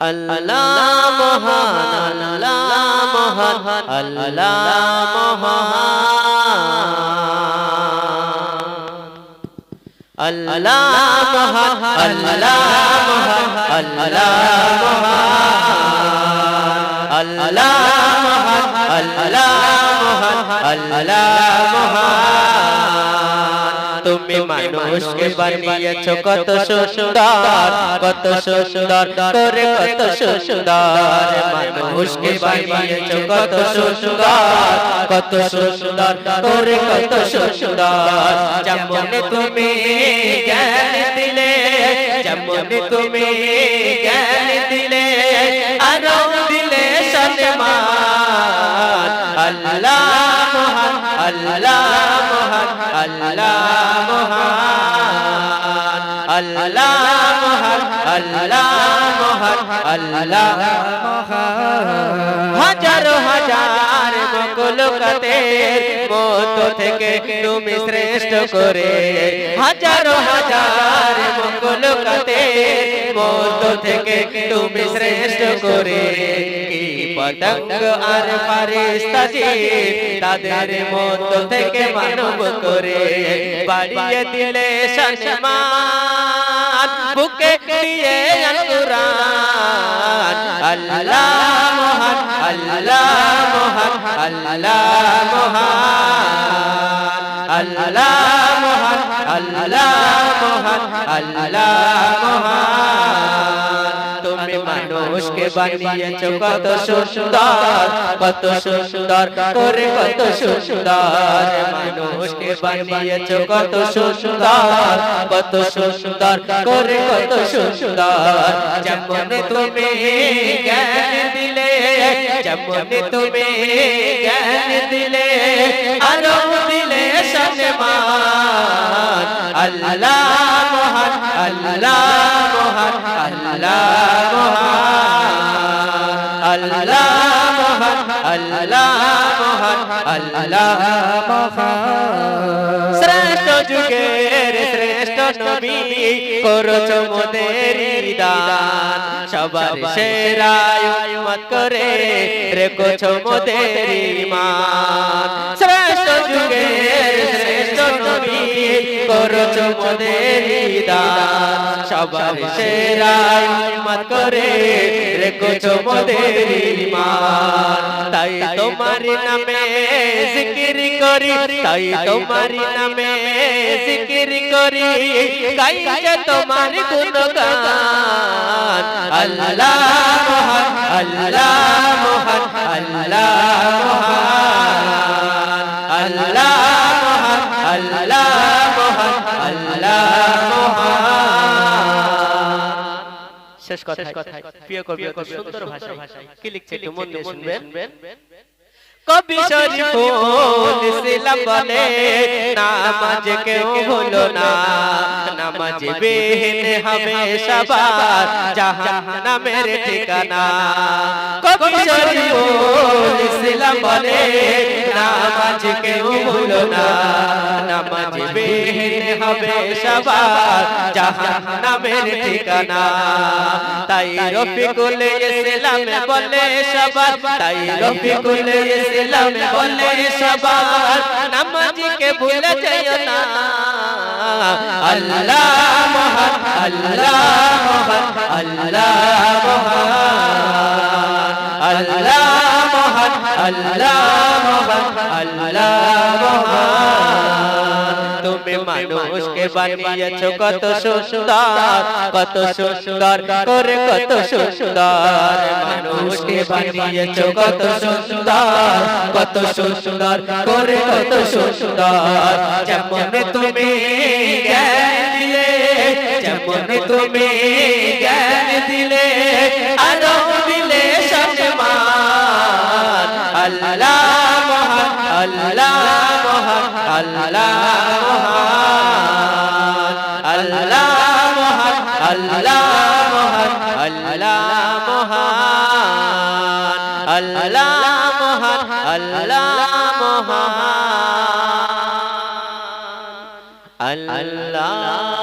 আল্লাহ মহান, আল্লাহ মহান, আল্লাহ মহান, আল্লাহ মহান, আল্লাহ মহান, আল্লাহ মহান, আল্লাহ মহান, আল্লাহ মহান, আল্লাহ মহান। তুমি মানুষকে বানিয়েছো কত সুন্দর, কত সুন্দর করে, কত সুন্দর। মানুষকে বানিয়েছো কত সুন্দর, কত সুন্দর করে, কত সুন্দর। যেমন তুমি জ্ঞান দিলে, যেমন তুমি জ্ঞান দিলে, আরো দিলে সম্মান। আল্লাহ মহান, আল্লাহ মহান, আল্লাহ মহান, আল্লাহ মহান, আল্লাহ মহান, আল্লাহ মহান। হাজারো হাজার মখলুকাতের মধ্য থেকে তুমি শ্রেষ্ঠ করে, হাজারো হাজার মখলুকাতের মধ্য থেকে তুমি শ্রেষ্ঠ করে। পতঙ্গ আর ফারিস্তা তাদের মধ্য থেকে মানব করে বাড়িয়ে দিলে সম্মান, বুকে দিয়ে কুরআন। আল্লাহ মহান, আল্লাহ মহান, আল্লাহ মহান, আল্লাহ মহান, আল্লাহ মহান, আল্লাহ মহান। তুমি মানুষকে বানিয়েছো কত সুন্দর, কত সুন্দর করে, কত সুন্দর। মানুষকে বানিয়েছো কত সুন্দর, কত সুন্দর করে, কত সুন্দর। যেমন তুমি জ্ঞান দিলে, যেমন তুমি জ্ঞান দিলে, আরো দিলে সম্মান। আল্লাহ মহান, আল্লাহ মহান, আল্লাহ মহান, আল্লাহ মহান, আল্লাহ মহান, আল্লাহ মহান। শ্রেষ্ঠ যুগের শ্রেষ্ঠ নবী করেছো মোদের দান, সবার সেরা উম্মত করে রেখেছো মোদের ঈমান। শ্রেষ্ঠ যুগের শ্রেষ্ঠ নবী করেছো মোদের দান, সবার সেরা উম্মত করে রেখেছো মোদের ঈমান। তাই তোমার নামে জিকির করি, তাই তোমার নামে জিকির করি, গাইছে তোমার গুণগান। আল্লাহ মহান, আল্লাহ মহান, আল্লাহ মহান, আল্লাহ মহান, আল্লাহ মহান, আল্লাহ মহান। শেষ কথা, প্রিয় কবি সুন্দর ভাষায় কি লিখছে একটু মন দিয়ে শুনবেন। কবি শরীফুল ইসলাম বলে, নামাজ কেউ ভুলো না, নামাজ বিহীন হবে সবার জাহান্নামের ঠিকানা। কবি শরীফুল ইসলাম বলে, নামাজ কেউ ভুলো না, নামাজ বিহীন হবে সবার জাহান্নামের ঠিকানা। তাই রফিকুল ইসলাম বলে সবার, তাই রফিকুল ইসলাম বলে সবার, নামাজকে ভুলে যাইও না। আল্লাহ মহান, আল্লাহ মহান, আল্লাহ মহান, আল্লাহ মহান, আল্লাহ মহান, আল্লাহ মহান। তুমি মানুষকে বানিয়েছো কত সুন্দর, কত সুন্দর করে, কত সুন্দর। মানুষকে বানিয়েছো কত সুন্দর, কত সুন্দর করে, কত সুন্দর। যেমন তুমি জ্ঞান দিলে, যেমন তুমি জ্ঞান দিলে, আরো দিলে সম্মান। আল্লাহ মহান, আল্লাহ মহান, আল্লাহ মহান, আল্লাহ মহান, আল্লাহ মহান, আল্লাহ মহান, আল্লাহ মহান, আল্লাহ মহান, আল্লাহ।